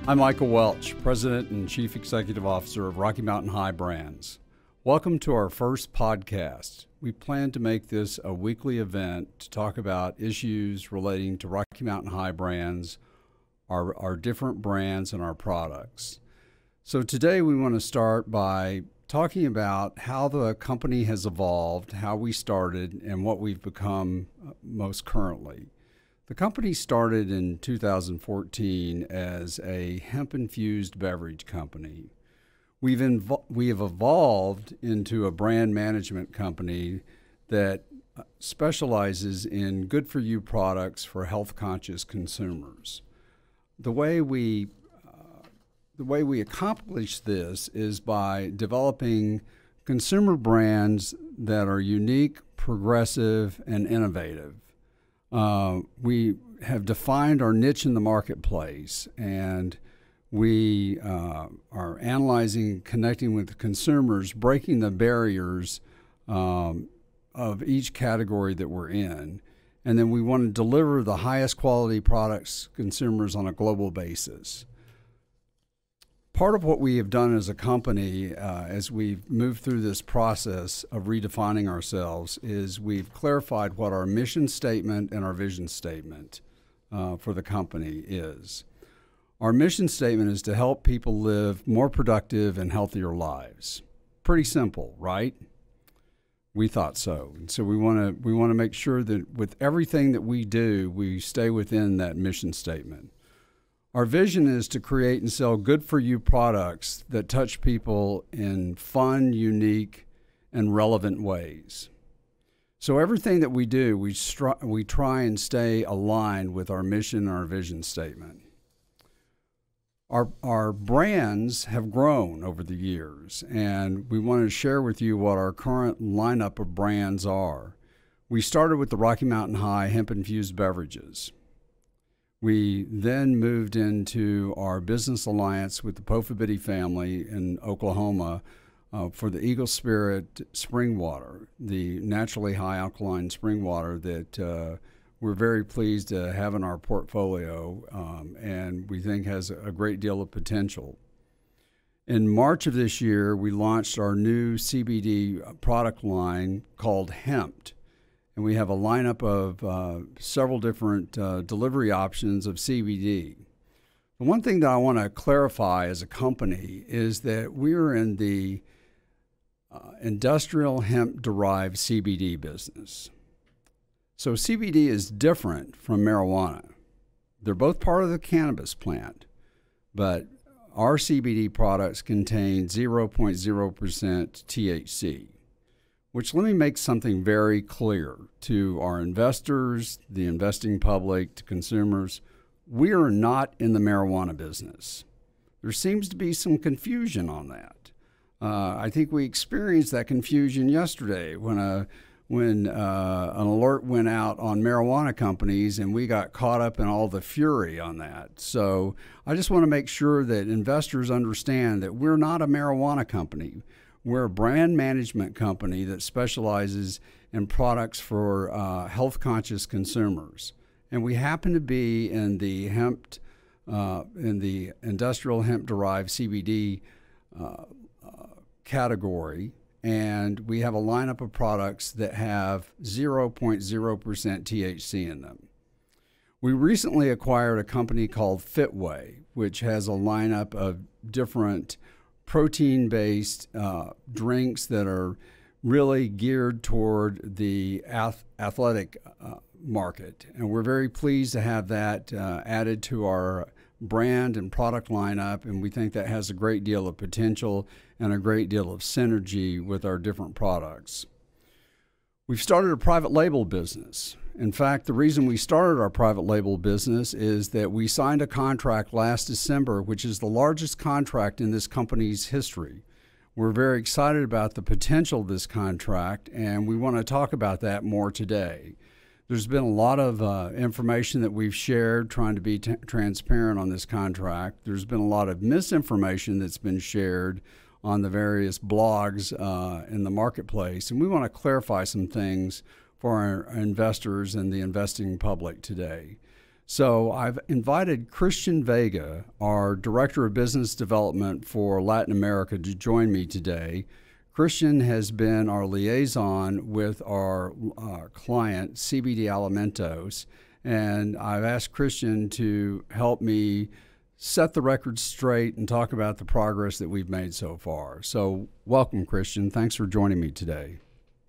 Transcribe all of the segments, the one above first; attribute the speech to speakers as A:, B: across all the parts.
A: I'm Michael Welch, President and Chief Executive Officer of Rocky Mountain High Brands. Welcome to our first podcast. We plan to make this a weekly event to talk about issues relating to Rocky Mountain High Brands, our different brands and our products. So today we want to start by talking about how the company has evolved, how we started, and what we've become most currently. The company started in 2014 as a hemp-infused beverage company. We have evolved into a brand management company that specializes in good-for-you products for health-conscious consumers. The way we accomplish this is by developing consumer brands that are unique, progressive, and innovative. We have defined our niche in the marketplace, and we are analyzing, connecting with consumers, breaking the barriers of each category that we're in. And then we want to deliver the highest quality products to consumers on a global basis. Part of what we have done as a company as we've moved through this process of redefining ourselves is we've clarified what our mission statement and our vision statement for the company is. Our mission statement is to help people live more productive and healthier lives. Pretty simple, right? We thought so. And so we want to make sure that with everything that we do, we stay within that mission statement. Our vision is to create and sell good-for-you products that touch people in fun, unique, and relevant ways. So everything that we do, we try and stay aligned with our mission and our vision statement. Our brands have grown over the years, and we want to share with you what our current lineup of brands are. We started with the Rocky Mountain High hemp-infused beverages. We then moved into our business alliance with the Pofabiddy family in Oklahoma for the Eagle Spirit spring water, the naturally high alkaline spring water that we're very pleased to have in our portfolio and we think has a great deal of potential. In March of this year, we launched our new CBD product line called Hemped. And we have a lineup of several different delivery options of CBD. The one thing that I want to clarify as a company is that we're in the industrial hemp-derived CBD business. So CBD is different from marijuana. They're both part of the cannabis plant, but our CBD products contain 0.0% THC. Which let me make something very clear to our investors, the investing public, to consumers. We are not in the marijuana business. There seems to be some confusion on that. I think we experienced that confusion yesterday when an alert went out on marijuana companies and we got caught up in all the fury on that. So I just want to make sure that investors understand that we're not a marijuana company. We're a brand management company that specializes in products for health-conscious consumers, and we happen to be in the industrial hemp-derived CBD category, and we have a lineup of products that have 0.0% THC in them. We recently acquired a company called Fitway, which has a lineup of different protein-based drinks that are really geared toward the athletic market. And we're very pleased to have that added to our brand and product lineup, and we think that has a great deal of potential and a great deal of synergy with our different products. We've started a private label business. In fact, the reason we started our private label business is that we signed a contract last December, which is the largest contract in this company's history. We're very excited about the potential of this contract, and we want to talk about that more today. There's been a lot of information that we've shared trying to be transparent on this contract. There's been a lot of misinformation that's been shared on the various blogs in the marketplace, and we want to clarify some things for our investors and the investing public today. So I've invited Christian Vega, our Director of Business Development for Latin America, to join me today. Christian has been our liaison with our client, CBD Alimentos, and I've asked Christian to help me set the record straight and talk about the progress that we've made so far. So welcome, Christian. Thanks for joining me today.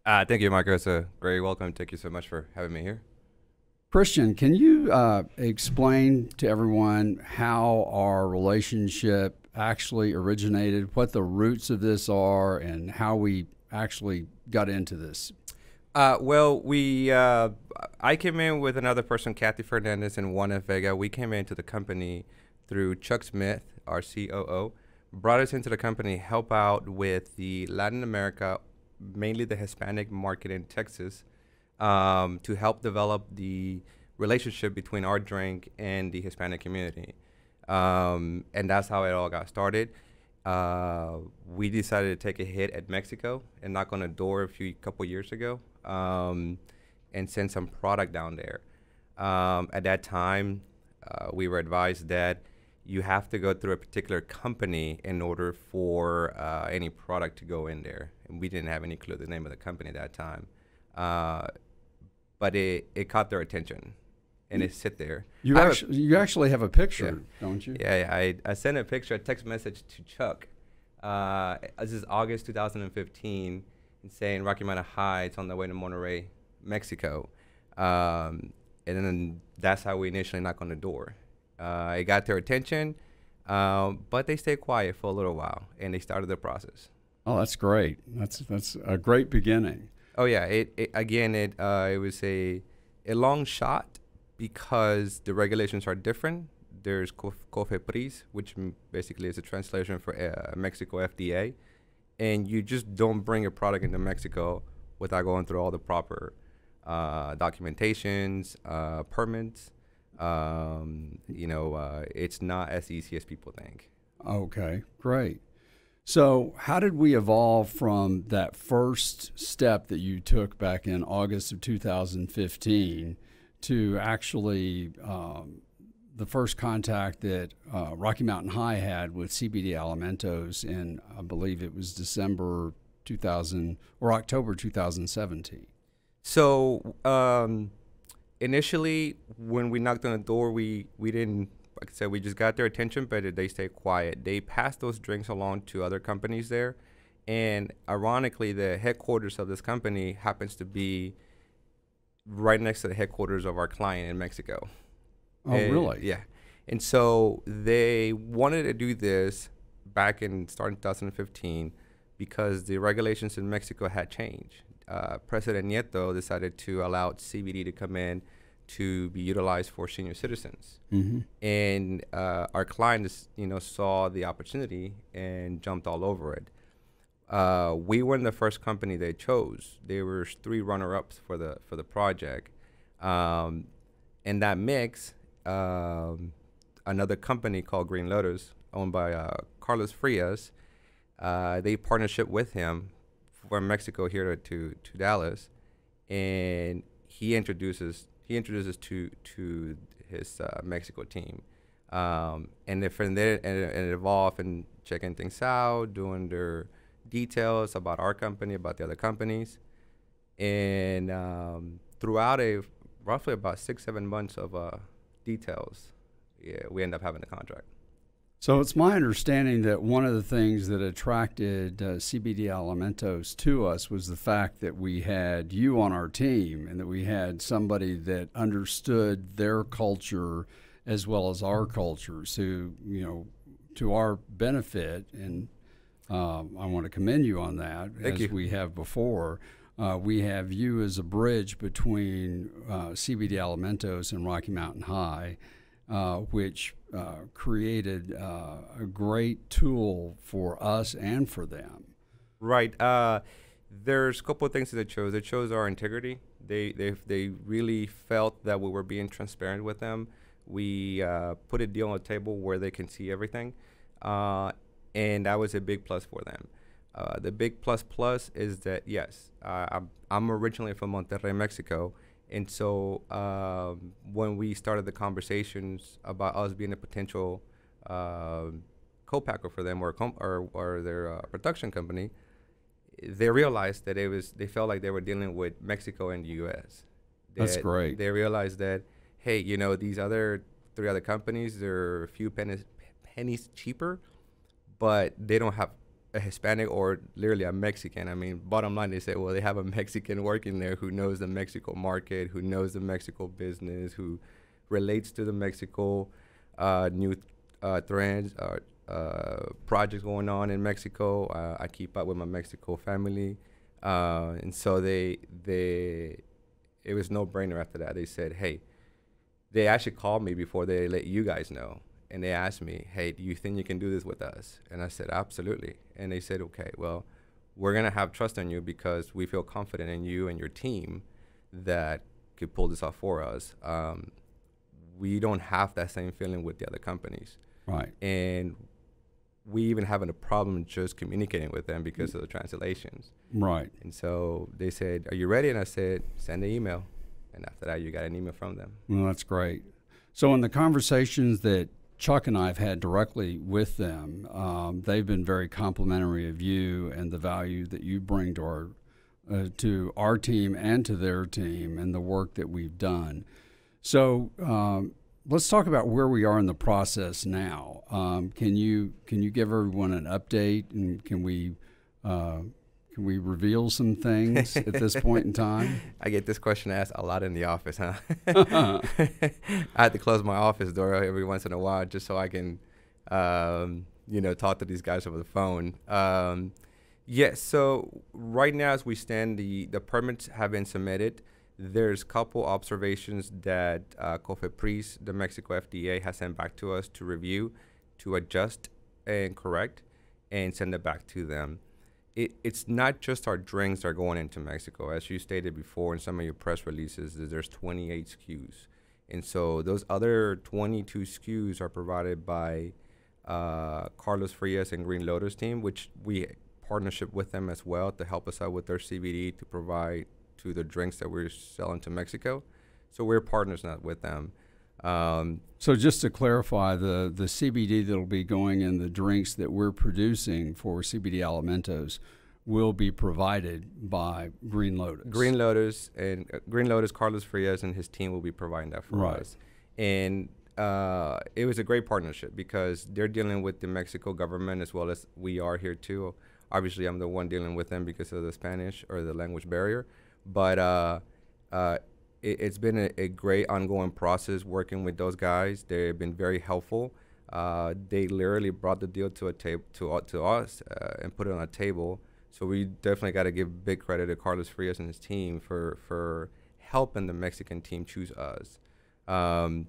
B: Thank you, Marco. It's a great welcome. Thank you so much for having me here.
A: Christian, can you explain to everyone how our relationship actually originated, what the roots of this are, and how we actually got into this?
B: I came in with another person, Kathy Fernandez and Juana Vega. We came into the company through Chuck Smith, our COO, brought us into the company, help out with the Latin America, mainly the Hispanic market in Texas, to help develop the relationship between our drink and the Hispanic community. And that's how it all got started. We decided to take a hit at Mexico and knock on a door a couple years ago, and send some product down there. At that time, we were advised that you have to go through a particular company in order for any product to go in there. And we didn't have any clue the name of the company at that time. But it caught their attention, and it sit there.
A: You actually have a picture, don't you?
B: Yeah, I sent a picture, a text message to Chuck. This is August 2015, and saying Rocky Mountain High, it's on the way to Monterrey, Mexico. And then that's how we initially knocked on the door. It got their attention, but they stayed quiet for a little while, and they started the process.
A: Oh, that's great. That's a great beginning.
B: Oh yeah, it was a long shot because the regulations are different. There's COFEPRIS, which basically is a translation for Mexico FDA, and you just don't bring a product into Mexico without going through all the proper documentations, permits. It's not as easy as people think.
A: Okay, great. So how did we evolve from that first step that you took back in August of 2015 to actually the first contact that Rocky Mountain High had with CBD Alimentos in, I believe it was December 2000 or October 2017?
B: So initially, when we knocked on the door, we didn't, like I said, we just got their attention, but they stayed quiet. They passed those drinks along to other companies there. And ironically, the headquarters of this company happens to be right next to the headquarters of our client in Mexico.
A: Oh, really?
B: Yeah. And so they wanted to do this back in starting 2015 because the regulations in Mexico had changed. President Nieto decided to allow CBD to come in to be utilized for senior citizens.
A: Mm-hmm.
B: And our client, saw the opportunity and jumped all over it. We weren't the first company they chose. There were 3 runner-ups for the project. In that mix, another company called Green Lotus, owned by Carlos Frias, they partnership with him from Mexico here to Dallas, and he introduces to his Mexico team, and then from there it evolved and checking things out, doing their details about our company, about the other companies, and throughout roughly about 6-7 months of details, we end up having the contract.
A: So it's my understanding that one of the things that attracted CBD Alimentos to us was the fact that we had you on our team and that we had somebody that understood their culture as well as our cultures, who, to our benefit, and I want to commend you on that.
B: Thank you.
A: We have before. We have you as a bridge between CBD Alimentos and Rocky Mountain High, which created a great tool for us and for them.
B: Right. There's a couple of things that it shows. It shows our integrity. They really felt that we were being transparent with them. We put a deal on the table where they can see everything, and that was a big plus for them. The big plus is that, yes, I'm originally from Monterrey, Mexico, And so when we started the conversations about us being a potential co-packer for them or their production company, they realized that they felt like they were dealing with Mexico and the U.S.
A: That's great.
B: They realized that, hey, these three other companies, they're a few pennies cheaper, but they don't have a Hispanic or literally a Mexican. I mean, bottom line, they said, well, they have a Mexican working there who knows the Mexico market, who knows the Mexico business, who relates to the Mexico new trends, projects going on in Mexico. I keep up with my Mexico family. And so it was no brainer after that. They said, hey, they actually called me before they let you guys know. And they asked me, hey, do you think you can do this with us? And I said, absolutely. And they said, okay, well, we're going to have trust in you because we feel confident in you and your team that could pull this off for us. We don't have that same feeling with the other companies.
A: Right.
B: And we even having a problem just communicating with them because of the translations.
A: Right.
B: And so they said, are you ready? And I said, send an email. And after that, you got an email from them.
A: Well, that's great. So in the conversations that Chuck and I have had directly with them, they've been very complimentary of you and the value that you bring to our team and to their team and the work that we've done. So let's talk about where we are in the process now. Can you give everyone an update, and can we reveal some things at this point in time?
B: I get this question asked a lot in the office, huh? I had to close my office door every once in a while just so I can, talk to these guys over the phone. Yes, so right now as we stand, the permits have been submitted. There's a couple observations that COFEPRIS, the Mexico FDA, has sent back to us to review, to adjust and correct, and send it back to them. It's not just our drinks that are going into Mexico. As you stated before in some of your press releases, there's 28 SKUs. And so those other 22 SKUs are provided by Carlos Frias and Green Lotus team, which we partnership with them as well to help us out with their CBD to provide to the drinks that we're selling to Mexico. So we're partners now with them.
A: So just to clarify, the CBD that will be going in the drinks that we're producing for CBD Alimentos will be provided by Green Lotus.
B: Green Lotus, Carlos Frias and his team will be providing that for us. And it was a great partnership because they're dealing with the Mexico government as well as we are here too. Obviously, I'm the one dealing with them because of the Spanish or the language barrier. But it's been a great ongoing process working with those guys. They've been very helpful. They literally brought the deal to us and put it on a table. So we definitely got to give big credit to Carlos Frias and his team for helping the Mexican team choose us. And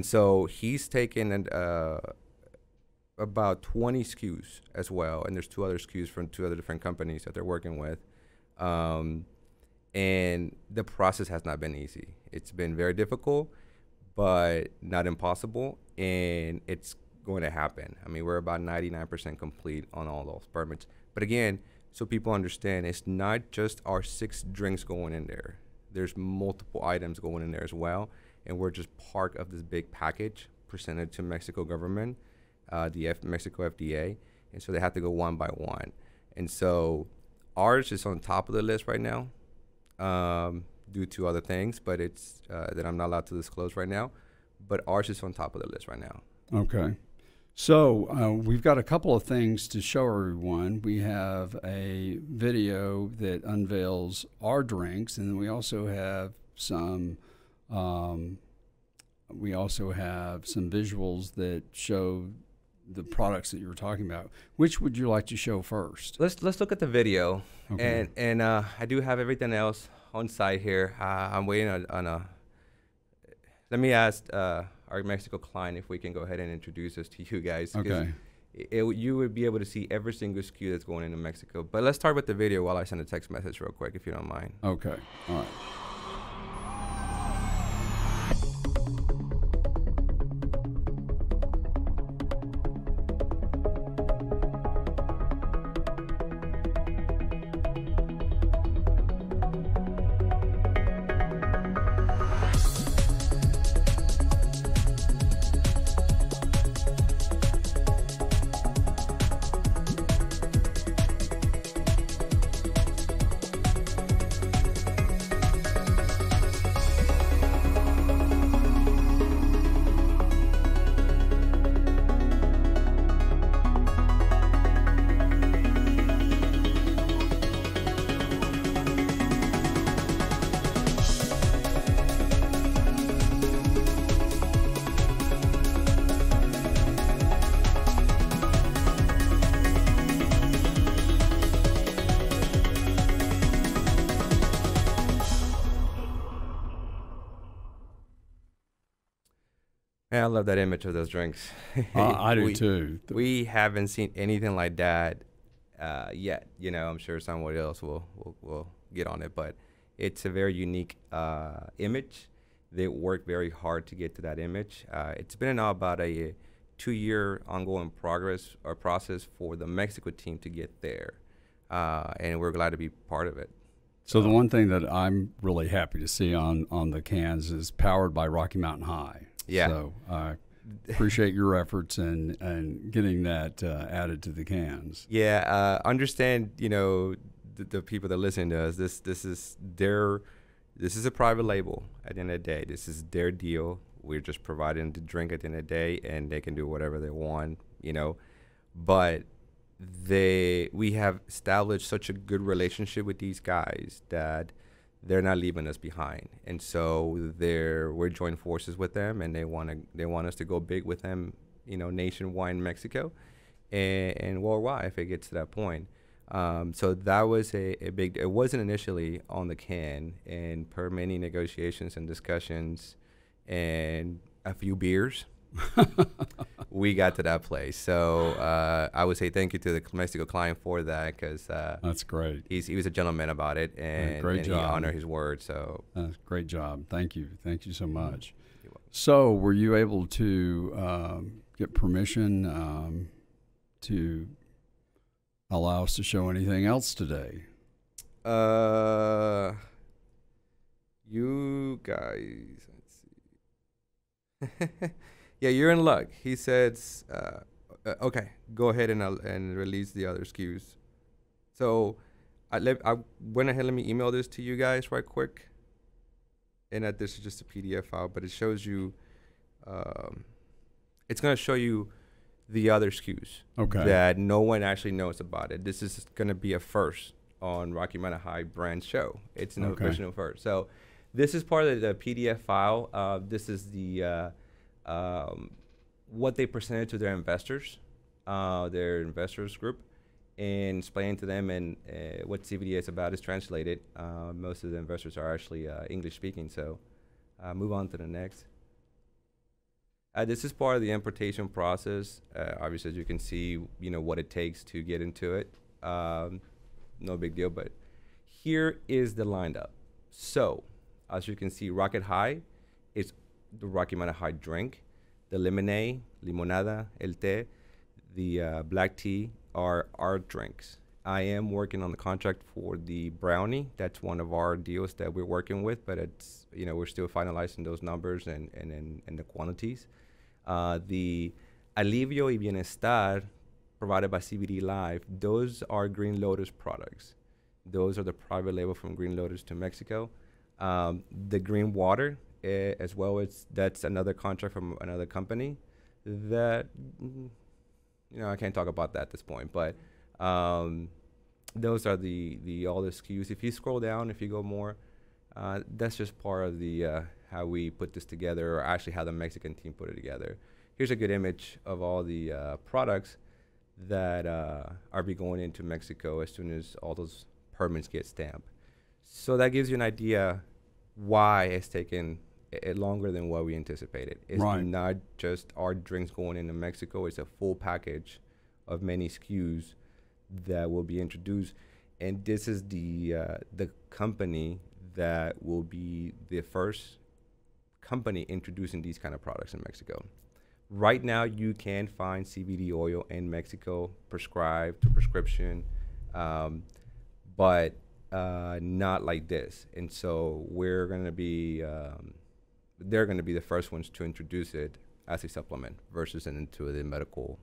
B: so he's taken about 20 SKUs as well, and there's 2 other SKUs from 2 other different companies that they're working with. And the process has not been easy. It's been very difficult, but not impossible, and it's going to happen. I mean, we're about 99% complete on all those permits. But again, so people understand, it's not just our 6 drinks going in there. There's multiple items going in there as well, and we're just part of this big package presented to Mexico government, the Mexico FDA, and so they have to go one by one. And so ours is on top of the list right now. Due to other things, but it's that I'm not allowed to disclose right now. But ours is on top of the list right now.
A: Okay. So we've got a couple of things to show everyone. We have a video that unveils our drinks, and we also have some visuals that show the products that you were talking about. Which would you like to show first?
B: Let's look at the video.
A: Okay.
B: And I do have everything else on site here. I'm waiting on a. Let me ask our Mexico client if we can go ahead and introduce this to you guys.
A: Okay.
B: You would be able to see every single SKU that's going into Mexico. But let's start with the video while I send a text message real quick, if you don't mind.
A: Okay. All right.
B: And I love that image of those drinks.
A: I do
B: we,
A: too.
B: we haven't seen anything like that yet. You know, I'm sure somebody else will get on it, but it's a very unique image. They work very hard to get to that image. It's been now about a 2-year ongoing progress or process for the Mexico team to get there, and we're glad to be part of it.
A: So the one thing that I'm really happy to see on the cans is powered by Rocky Mountain High.
B: Yeah.
A: So I appreciate your efforts and getting that added to the cans.
B: Yeah, understand. You know, the people that listen to us. This is their. This is a private label. At the end of the day, this is their deal. We're just providing the drink at the end of the day, and they can do whatever they want. You know, but we have established such a good relationship with these guys that they're not leaving us behind, and so we're joining forces with them, and they want us to go big with them, you know, nationwide in Mexico, and worldwide if it gets to that point. So that was a big. It wasn't initially on the can, and per many negotiations and discussions, and a few beers, we got to that place. So I would say thank you to the Mexico client for that, because
A: that's great.
B: He was a gentleman about it, and he honored his word. So
A: great job. Thank you so much.
B: You're welcome.
A: So were you able to get permission to allow us to show anything else today?
B: You guys, let's see. Yeah, you're in luck. He says, okay, go ahead and release the other SKUs. So I went ahead, let me email this to you guys right quick. And this is just a PDF file, but it shows you, it's going to show you the other SKUs that no one actually knows about it. This is going to be a first on Rocky Mountain High brand show. It's an original first. So this is part of the PDF file. This is the what they presented to their investors group, and explaining to them and what CBD is about is translated. Most of the investors are actually English speaking. So move on to the next. This is part of the importation process. Obviously, as you can see, you know what it takes to get into it. No big deal, but here is the lineup. So, as you can see, Rocket High is the Rocky Mountain High drink. The lemonade, limonada, el té, the black tea are our drinks. I am working on the contract for the brownie. That's one of our deals that we're working with, but it's, you know, we're still finalizing those numbers and the quantities. The Alivio y Bienestar provided by CBD Live, those are Green Lotus products. Those are the private label from Green Lotus to Mexico. The Green Water, as well as that's another contract from another company that, you know, I can't talk about that at this point, but those are the all the SKUs. If you scroll down, if you go more, that's just part of the how we put this together, or actually how the Mexican team put it together. Here's a good image of all the products that are be going into Mexico as soon as all those permits get stamped. So that gives you an idea why it's taken longer than what we anticipated. It's not just our drinks going into Mexico, it's a full package of many SKUs that will be introduced. And this is the company that will be the first company introducing these kind of products in Mexico. Right now, you can find CBD oil in Mexico prescribed to prescription, but not like this. And so we're going to be, they're going to be the first ones to introduce it as a supplement versus into the medical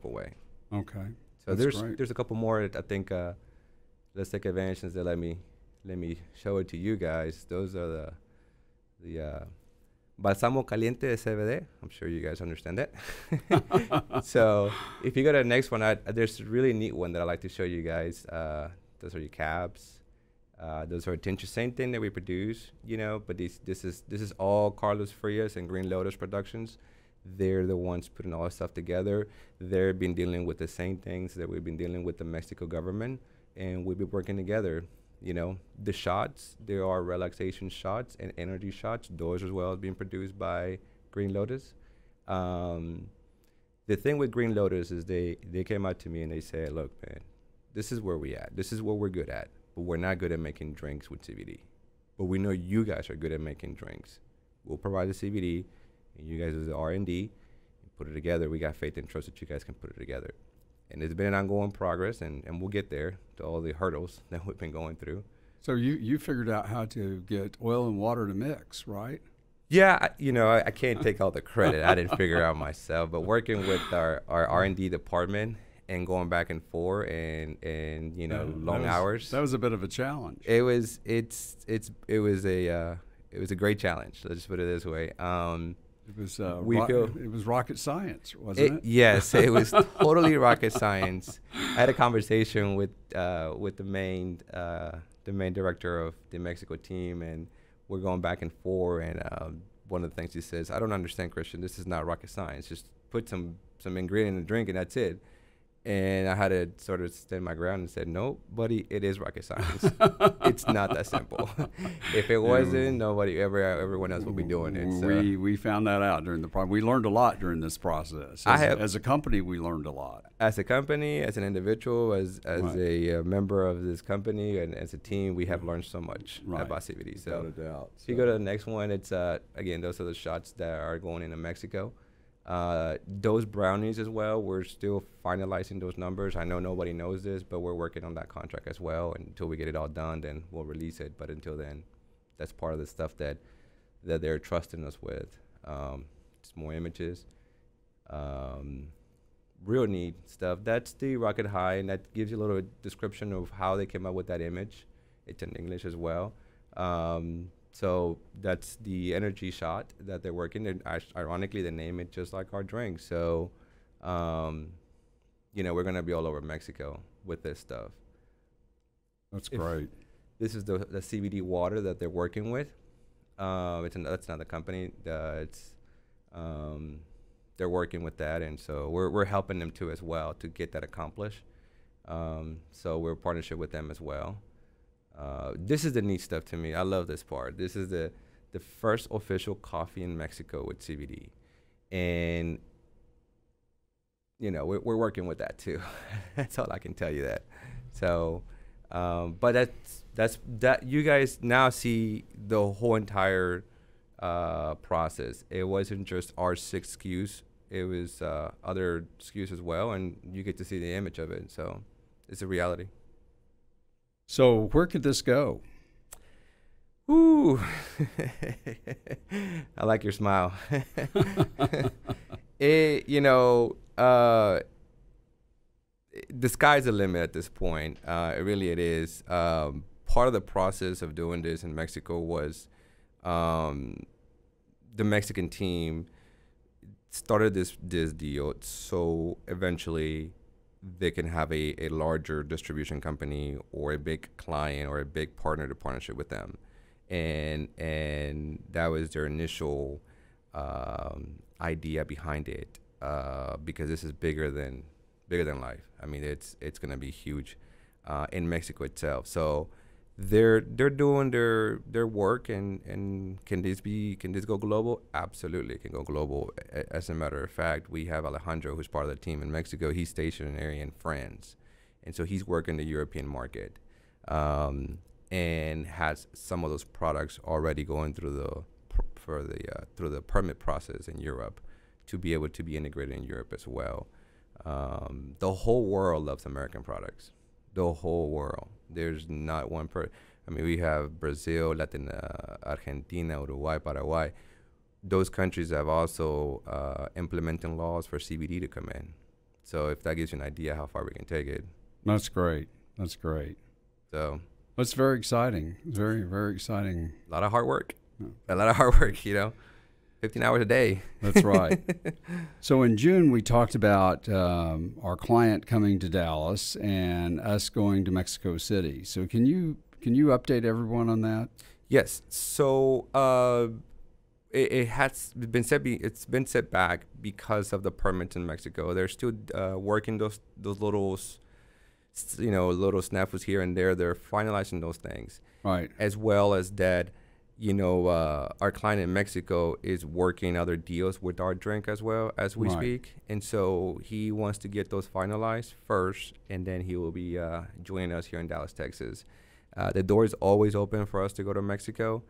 B: way.
A: Okay.
B: So there's a couple more. I think let's take advantage since they let me show it to you guys. Those are the Balsamo Caliente de CBD. I'm sure you guys understand that. So if you go to the next one, there's a really neat one that I like to show you guys. Those are your cabs. Those are tinctures, same thing that we produce, you know, but this is all Carlos Frias and Green Lotus Productions. They're the ones putting all this stuff together. They've been dealing with the same things that we've been dealing with the Mexico government, and we've been working together. You know, the shots, there are relaxation shots and energy shots. Those as well being produced by Green Lotus. The thing with Green Lotus is they came out to me and they said, look, man, this is where we at. This is what we're good at, but we're not good at making drinks with CBD. But we know you guys are good at making drinks. We'll provide the CBD, and you guys do the R&D, and put it together. We got faith and trust that you guys can put it together. And it's been an ongoing progress, and we'll get there to all the hurdles that we've been going through.
A: So you figured out how to get oil and water to mix, right?
B: Yeah, I can't take all the credit. I didn't figure it out myself, but working with our R&D department and going back and forth and long hours.
A: That was a bit of a challenge.
B: It was a great challenge. Let's just put it this way.
A: It was rocket science, wasn't it?
B: Yes, it was totally rocket science. I had a conversation with the main director of the Mexico team, and we're going back and forth. And one of the things he says, "I don't understand, Christian. This is not rocket science. Just put some ingredient in the drink, and that's it." And I had to sort of stand my ground and said, "No, buddy, it is rocket science. It's not that simple. If it wasn't, everyone else would be doing it." So
A: we found that out during the process. We learned a lot during this process. As a company, we learned a lot.
B: As a company, as an individual, as a member of this company, and as a team, we have learned so much about CBD. So if you go to the next one, it's again, those are the shots that are going into Mexico. Those brownies as well, we're still finalizing those numbers. I know nobody knows this, but we're working on that contract as well. And until we get it all done, then we'll release it. But until then, that's part of the stuff that they're trusting us with. Just more images, real neat stuff. That's the Rocket High, and that gives you a little description of how they came up with that image. It's in English as well. So that's the energy shot that they're working. And ironically, they name it just like our drink. So, we're going to be all over Mexico with this stuff.
A: That's great.
B: This is the CBD water that they're working with. That's not the company. They're working with that. And so we're helping them too as well to get that accomplished. So we're in partnership with them as well. This is the neat stuff to me. I love this part. This is the first official coffee in Mexico with CBD, and we're working with that too. That's all I can tell you that. So, but that's you guys now see the whole entire process. It wasn't just our 6 SKUs. It was other SKUs as well, and you get to see the image of it. So it's a reality.
A: So where could this go?
B: Ooh, I like your smile. The sky's the limit at this point. It is. Part of the process of doing this in Mexico was the Mexican team started this deal, so eventually they can have a larger distribution company or a big client or a big partnership with them. And that was their initial idea behind it, because this is bigger than life. I mean, it's going to be huge in Mexico itself. So they're doing their work, and can this go global? Absolutely, it can go global. As a matter of fact, we have Alejandro, who's part of the team in Mexico. He's stationed in France, and so he's working the European market, and has some of those products already going through the permit process in Europe to be able to be integrated in Europe as well. The whole world loves American products. The whole world. There's not one we have Brazil, Argentina, Uruguay, Paraguay. Those countries have also implementing laws for CBD to come in. So if that gives you an idea how far we can take it.
A: That's great.
B: So
A: that's very exciting. Very, very exciting.
B: A lot of hard work. 15 hours a day.
A: That's right. So in June, we talked about our client coming to Dallas and us going to Mexico City. So can you update everyone on that?
B: Yes. So it's been set back because of the permits in Mexico. They're still working those little snafus here and there. They're finalizing those things.
A: Right.
B: As well as that, our client in Mexico is working other deals with our drink as well as we speak. And so he wants to get those finalized first, and then he will be joining us here in Dallas, Texas. The door is always open for us to go to Mexico,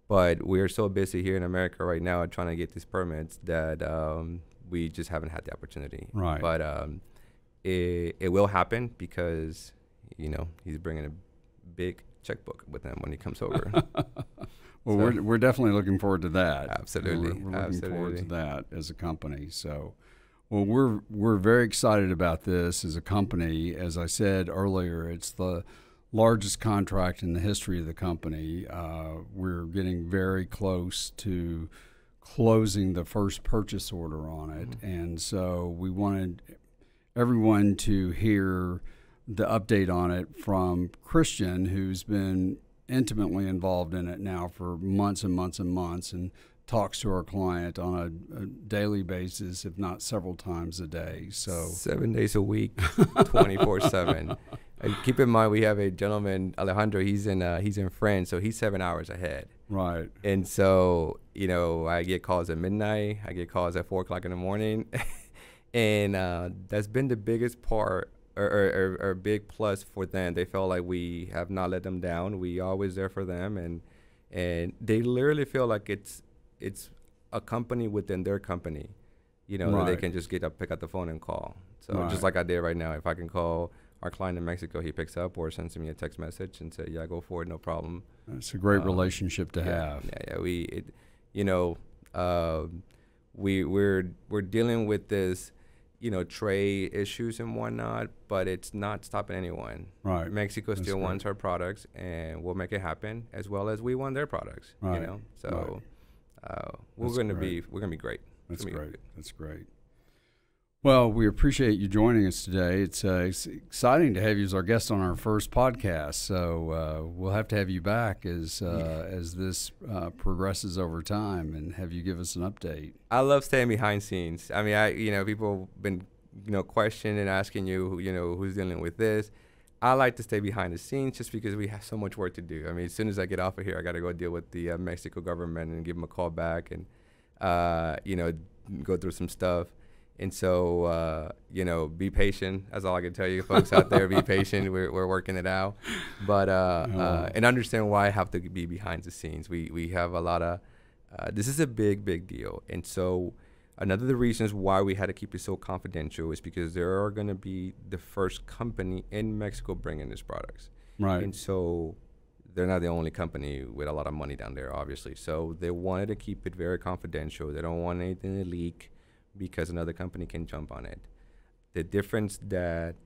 B: but we're so busy here in America right now trying to get these permits that we just haven't had the opportunity.
A: Right.
B: But it will happen because, he's bringing a big checkbook with him when he comes over.
A: Well, we're definitely looking forward to that.
B: Absolutely.
A: We're looking forward to that as a company. So, well, we're very excited about this as a company. As I said earlier, it's the largest contract in the history of the company. We're getting very close to closing the first purchase order on it. And so we wanted everyone to hear the update on it from Christian, who's been intimately involved in it now for months and months and months, and talks to our client on a daily basis, if not several times a day. So
B: 7 days a week, 24/7. And keep in mind, we have a gentleman, Alejandro. He's in France, so he's 7 hours ahead.
A: Right.
B: And so I get calls at midnight. I get calls at 4 o'clock in the morning, and that's been the biggest part. Or big plus for them. They felt like we have not let them down. We always there for them, and they literally feel like it's a company within their company, that they can just pick up the phone and call. So just like I did right now, if I can call our client in Mexico, he picks up or sends me a text message and say, "Yeah, go for it, no problem."
A: It's a great relationship to have.
B: We're dealing with this. Trade issues and whatnot, but it's not stopping anyone.
A: Right.
B: Mexico still wants our products, and we'll make it happen, as well as we want their products.
A: Right.
B: So we're gonna be great.
A: That's great. That's great. Well, we appreciate you joining us today. It's exciting to have you as our guest on our first podcast. So we'll have to have you back as this progresses over time, and have you give us an update.
B: I love staying behind scenes. I mean, people have been, questioning and asking you, who's dealing with this. I like to stay behind the scenes just because we have so much work to do. I mean, as soon as I get off of here, I got to go deal with the Mexico government and give them a call back and, go through some stuff. And so, be patient. That's all I can tell you, folks out there. Be patient. We're working it out. But and understand why I have to be behind the scenes. We have a lot of this is a big deal. And so another of the reasons why we had to keep it so confidential is because there are going to be the first company in Mexico bringing these products.
A: Right.
B: And so they're not the only company with a lot of money down there, obviously. So they wanted to keep it very confidential. They don't want anything to leak, because another company can jump on it. The difference that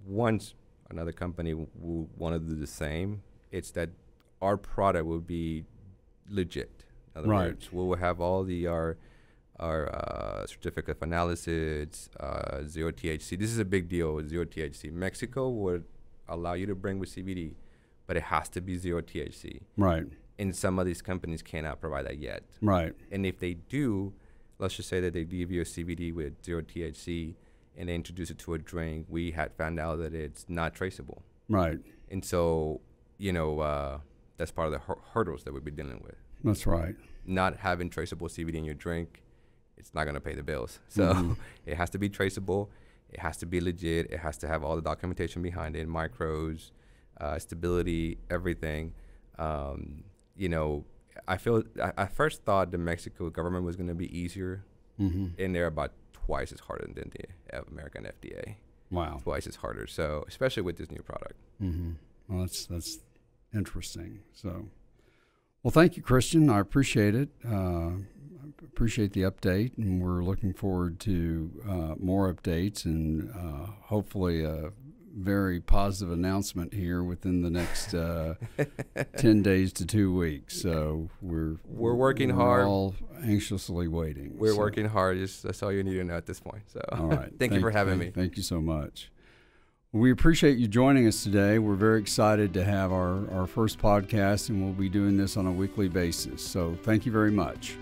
B: once another company will want to do the same, it's that our product will be legit. In other words, we will have all our certificate of analysis, zero THC. This is a big deal with zero THC. Mexico would allow you to bring with CBD, but it has to be zero THC.
A: Right.
B: And some of these companies cannot provide that yet.
A: Right.
B: And if they do, let's just say that they give you a CBD with zero THC and they introduce it to a drink, we had found out that it's not traceable.
A: Right.
B: And so, that's part of the hurdles that we've been dealing with.
A: That's right.
B: Not having traceable CBD in your drink, it's not going to pay the bills. So it has to be traceable. It has to be legit. It has to have all the documentation behind it, micros, stability, everything. I first thought the Mexico government was going to be easier, and they're about twice as harder than the American FDA.
A: Wow.
B: Twice as harder. So, especially with this new product.
A: Well, that's interesting. So, well, thank you, Christian. I appreciate it. Appreciate the update, and we're looking forward to more updates and hopefully a very positive announcement here within the next 10 days to 2 weeks. So we're working hard. We're all anxiously waiting.
B: We're working hard. That's all you need to know at this point. So
A: all right.
B: Thank you for having me.
A: Thank you so much. We appreciate you joining us today. We're very excited to have our first podcast, and we'll be doing this on a weekly basis. So thank you very much.